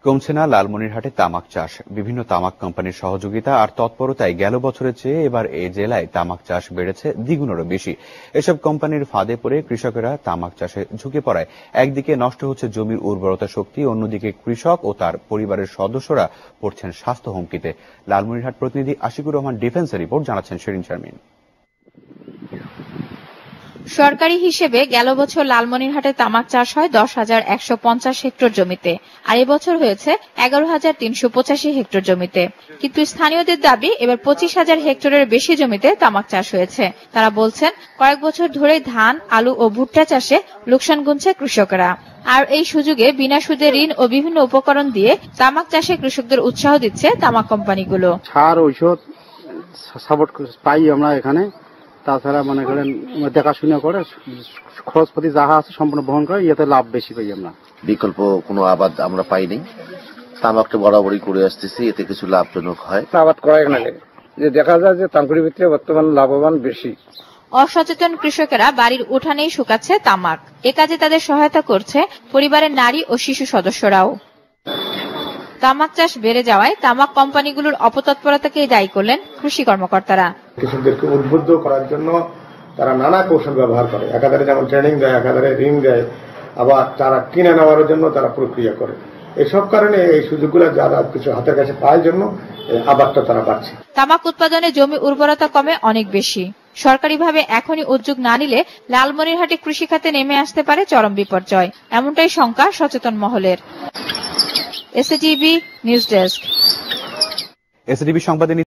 কমছে না লালমনিরহাটে তামাক চাষ। বিভিন্ন তামাক কোম্পানির সহযোগিতা আর তৎপরতায় গেল বছরের চেয়ে এবার এই জেলায় তামাক চাষ বেড়েছে দ্বিগুণেরও বেশি। এসব কোম্পানির ফাঁদে পড়ে কৃষকেরা তামাক চাষে ঝুঁকে পড়ায় একদিকে নষ্ট হচ্ছে জমির উর্বরতা শক্তি, অন্যদিকে কৃষক ও তার পরিবারের সদস্যরা পড়ছেন স্বাস্থ্য হুমকিতে। লালমনিরহাট প্রতিনিধি আশিকুর রহমান ডিফেন্সের রিপোর্ট, জানাচ্ছেন শিরিন শারমিন। সরকারি হিসেবে গেল বছর লালমনিরহাটে তামাক চাষ হয় 10,150 হেক্টর জমিতে, আর এবছর হয়েছে 11,385 হেক্টর জমিতে। কিন্তু স্থানীয়দের দাবি এবার 25,000 হেক্টরের বেশি জমিতে তামাক চাষ হয়েছে। তারা বলছেন কয়েক বছর ধরেই ধান, আলু ও ভুট্টা চাষে লোকসান গুনছে কৃষকেরা। আর এই সুযোগে বিনা সুদে ঋণ ও বিভিন্ন উপকরণ দিয়ে তামাক চাষে কৃষকদের উৎসাহ দিচ্ছে তামাক কোম্পানিগুলো। সার, ঔষধ সাপোর্ট পাই আমরা এখানে। তাছাড়া মনে করেন দেখাশোনা করে খরচপাতি যাহা আছে সম্পূর্ণ বহন করে, ইয়েতে লাভ বেশি পাই আমরা। বিকল্প কোনো আবাদ আমরা পাইনি, তামাকটা বরাবরই করে আসতেছি, এতে কিছু লাভজনক হয়। আবাদ করাই না যে দেখা যায় যে তামাকের ভিতরে বর্তমান লাভবান বেশি। অসচেতন কৃষকেরা বাড়ির উঠানেই শুকাচ্ছে তামাক। এ কাজে তাদের সহায়তা করছে পরিবারের নারী ও শিশু সদস্যরাও। তামাক চাষ বেড়ে যাওয়ায় তামাক কোম্পানিগুলোর অপতৎপরতাকেই দায়ী করলেন কৃষি কর্মকর্তারা। কৃষকদেরকে উদ্বুদ্ধ করার জন্য তারা নানা কৌশল ব্যবহার করে। একাধারে যেমন ট্রেনিং দেয়, একাধারে ঋণ দেয়, আবার তারা কিনে নেওয়ার জন্য তারা প্রক্রিয়া করে। এইসব কারণে এই সুযোগগুলো যারা কিছু হাতের কাছে পাওয়ার জন্য আবাদটা তারা পাচ্ছে। তামাক উৎপাদনে জমি উর্বরতা কমে অনেক বেশি। সরকারিভাবে এখনই উদ্যোগ না নিলে লালমনিরহাটে কৃষিখাতে নেমে আসতে পারে চরম বিপর্যয়, এমনটাই শঙ্কা সচেতন মহলের। SATV news desk. এসএটিভি সংবাদে